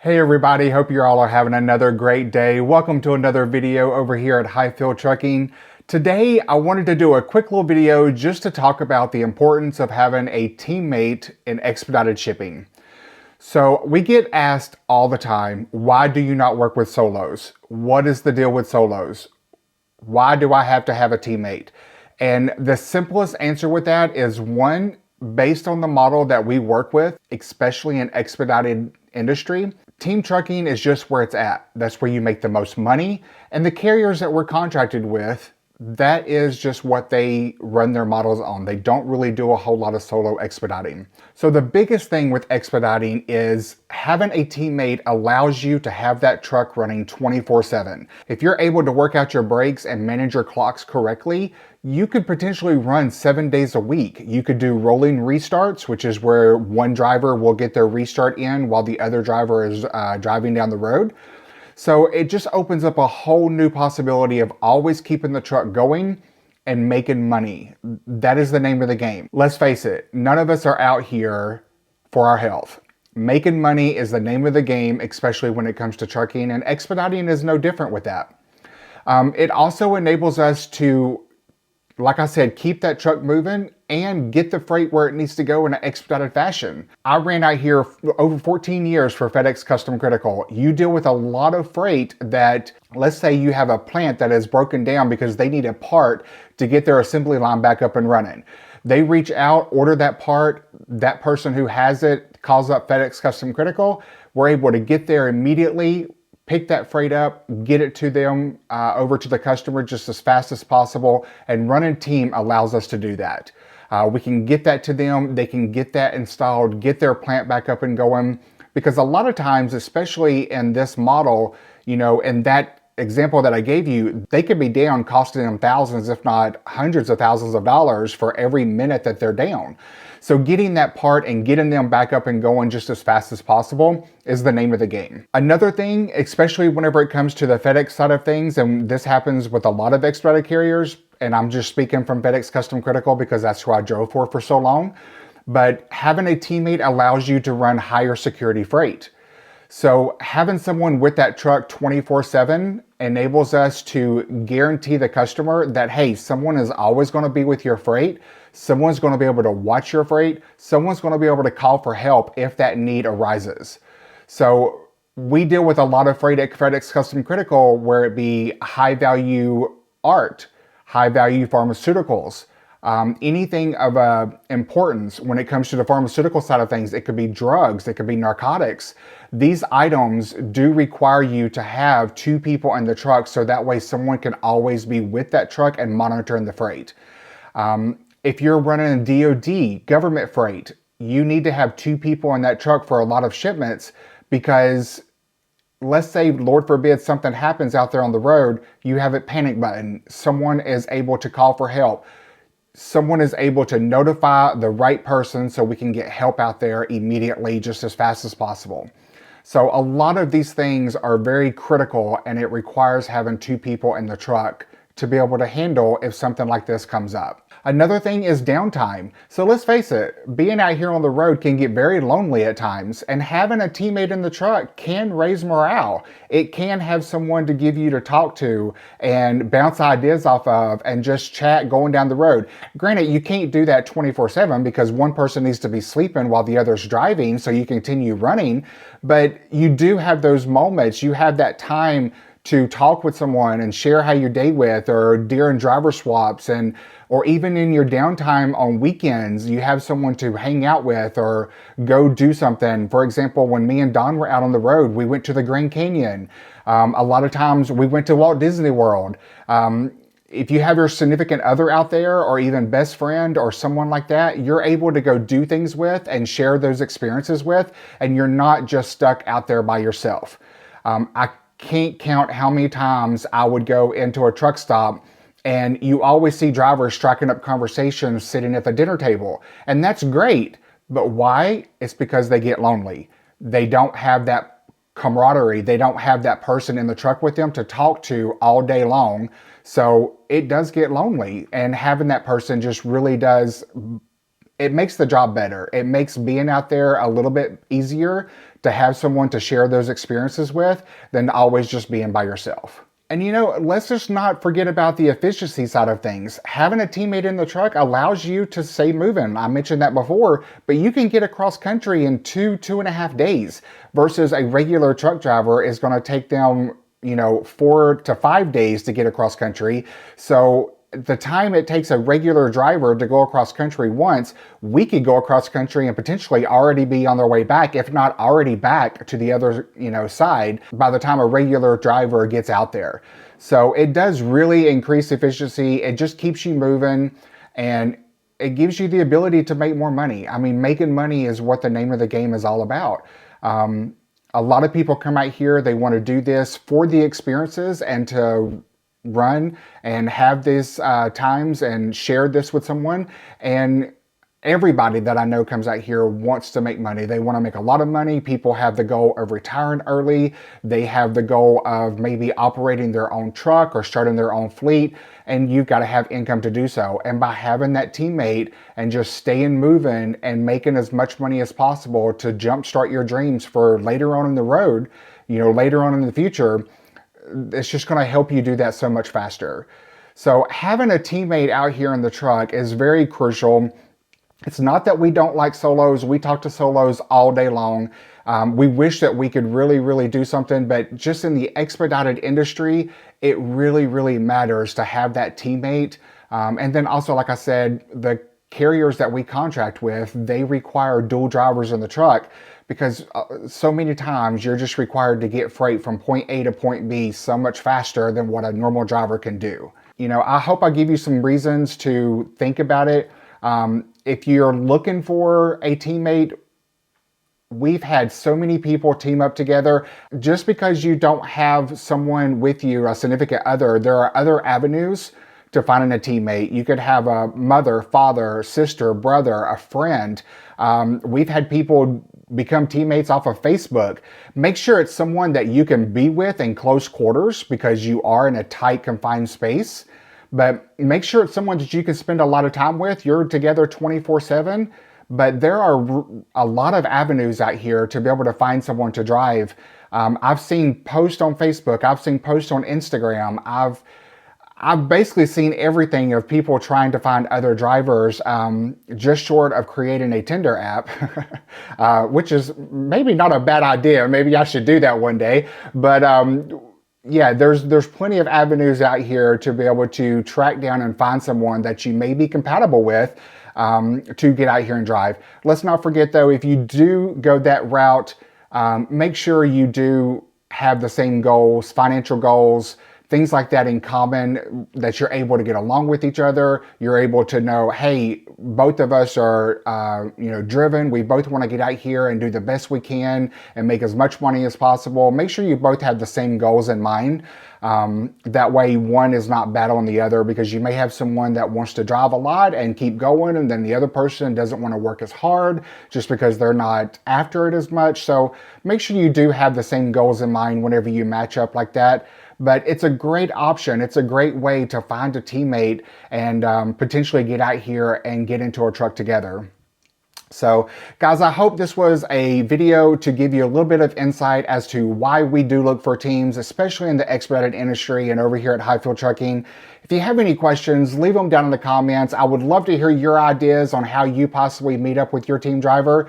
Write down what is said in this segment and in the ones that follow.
Hey everybody, hope you all are having another great day. Welcome to another video over here at Hyfield Trucking. Today I wanted to do a quick little video just to talk about the importance of having a teammate in expedited shipping. So we get asked all the time, why do you not work with solos? What is the deal with solos? Why do I have to have a teammate? And the simplest answer with that is one, based on the model that we work with, especially in expedited industry, team trucking is just where it's at. That's where you make the most money. And the carriers that we're contracted with, that is just what they run their models on. They don't really do a whole lot of solo expediting. So the biggest thing with expediting is having a teammate allows you to have that truck running 24/7. If you're able to work out your breaks and manage your clocks correctly, you could potentially run 7 days a week. You could do rolling restarts, which is where one driver will get their restart in while the other driver is driving down the road. So it just opens up a whole new possibility of always keeping the truck going and making money. That is the name of the game. Let's face it, none of us are out here for our health. Making money is the name of the game, especially when it comes to trucking, and expediting is no different with that. It also enables us to, like I said, keep that truck moving and get the freight where it needs to go in an expedited fashion. I ran out here over 14 years for FedEx Custom Critical. You deal with a lot of freight that, let's say you have a plant that is broken down because they need a part to get their assembly line back up and running. They reach out, order that part, that person who has it calls up FedEx Custom Critical. We're able to get there immediately, pick that freight up, get it to them, over to the customer just as fast as possible, and running team allows us to do that. We can get that to them, they can get that installed, get their plant back up and going, because a lot of times, especially in this model, you know, in that example that I gave you, they could be down costing them thousands, if not hundreds of thousands of dollars for every minute that they're down. So getting that part and getting them back up and going just as fast as possible is the name of the game. Another thing, especially whenever it comes to the FedEx side of things, and this happens with a lot of expedited carriers, and I'm just speaking from FedEx Custom Critical because that's who I drove for so long, but having a teammate allows you to run higher security freight. So having someone with that truck 24/7 enables us to guarantee the customer that, hey, someone is always going to be with your freight. Someone's going to be able to watch your freight. Someone's going to be able to call for help if that need arises. So we deal with a lot of freight at FedEx Custom Critical, where it be high value art, high value pharmaceuticals, anything of importance when it comes to the pharmaceutical side of things. It could be drugs, it could be narcotics. These items do require you to have two people in the truck, so that way someone can always be with that truck and monitoring the freight. If you're running a DoD, government freight, you need to have two people in that truck for a lot of shipments, because let's say, Lord forbid, something happens out there on the road, you have a panic button. Someone is able to call for help. Someone is able to notify the right person so we can get help out there immediately, just as fast as possible. So a lot of these things are very critical, and it requires having two people in the truck to be able to handle if something like this comes up. Another thing is downtime. So let's face it, being out here on the road can get very lonely at times, and having a teammate in the truck can raise morale. It can have someone to give you to talk to and bounce ideas off of and just chat going down the road. Granted, you can't do that 24/7 because one person needs to be sleeping while the other's driving so you continue running, but you do have those moments. You have that time to talk with someone and share how your day went, or during driver swaps, and or even in your downtime on weekends, you have someone to hang out with or go do something. For example, when me and Don were out on the road, we went to the Grand Canyon. A lot of times we went to Walt Disney World. If you have your significant other out there, or even best friend or someone like that, you're able to go do things with and share those experiences with, and you're not just stuck out there by yourself. I can't count how many times I would go into a truck stop and you always see drivers striking up conversations sitting at the dinner table. And that's great, but why? It's because they get lonely. They don't have that camaraderie. They don't have that person in the truck with them to talk to all day long. So it does get lonely, and having that person just really does, it makes the job better. It makes being out there a little bit easier to have someone to share those experiences with than always just being by yourself. And let's just not forget about the efficiency side of things. Having a teammate in the truck allows you to stay moving. I mentioned that before, but you can get across country in 2.5 days versus a regular truck driver is going to take them, 4 to 5 days to get across country. So the time it takes a regular driver to go across country once, we could go across country and potentially already be on their way back, if not already back to the other, side by the time a regular driver gets out there. So it does really increase efficiency. It just keeps you moving and it gives you the ability to make more money. I mean, making money is what the name of the game is all about. A lot of people come out here, they want to do this for the experiences and to run and have these times and share this with someone. And everybody that I know comes out here wants to make money. They want to make a lot of money. People have the goal of retiring early. They have the goal of maybe operating their own truck or starting their own fleet. And you've got to have income to do so. And by having that teammate and just staying moving and making as much money as possible to jumpstart your dreams for later on in the road, later on in the future, it's just going to help you do that so much faster. So having a teammate out here in the truck is very crucial. It's not that we don't like solos. We talk to solos all day long. We wish that we could really, really do something, but just in the expedited industry, it really, really matters to have that teammate. And then also, like I said, the carriers that we contract with, they require dual drivers in the truck because so many times you're just required to get freight from point A to point B so much faster than what a normal driver can do. I hope I give you some reasons to think about it. If you're looking for a teammate, we've had so many people team up together. Just because you don't have someone with you, a significant other, there are other avenues to finding a teammate. You could have a mother, father, sister, brother, a friend. We've had people become teammates off of Facebook. Make sure it's someone that you can be with in close quarters because you are in a tight, confined space. But make sure it's someone that you can spend a lot of time with. You're together 24/7. But there are a lot of avenues out here to be able to find someone to drive. I've seen posts on Facebook. I've seen posts on Instagram. I've basically seen everything of people trying to find other drivers, just short of creating a Tinder app, which is maybe not a bad idea. Maybe I should do that one day. But yeah, there's plenty of avenues out here to be able to track down and find someone that you may be compatible with to get out here and drive. Let's not forget though, if you do go that route, make sure you do have the same goals, financial goals, things like that in common, that you're able to get along with each other. You're able to know, hey, both of us are, driven. We both want to get out here and do the best we can and make as much money as possible. Make sure you both have the same goals in mind. That way one is not battling the other, because you may have someone that wants to drive a lot and keep going, and then the other person doesn't want to work as hard just because they're not after it as much. So make sure you do have the same goals in mind whenever you match up like that. But it's a great option. It's a great way to find a teammate and potentially get out here and get into a truck together. So guys, I hope this was a video to give you a little bit of insight as to why we do look for teams, especially in the expedited industry and over here at Hyfield Trucking. If you have any questions, leave them down in the comments. I would love to hear your ideas on how you possibly meet up with your team driver.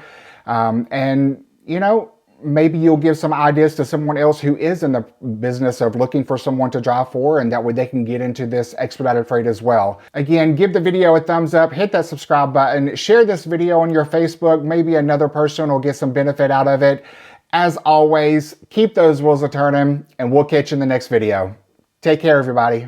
Maybe you'll give some ideas to someone else who is in the business of looking for someone to drive for, and that way they can get into this expedited freight as well. Again, give the video a thumbs up, hit that subscribe button, share this video on your Facebook. Maybe another person will get some benefit out of it. As always, keep those wheels a turning, and we'll catch you in the next video. Take care, everybody.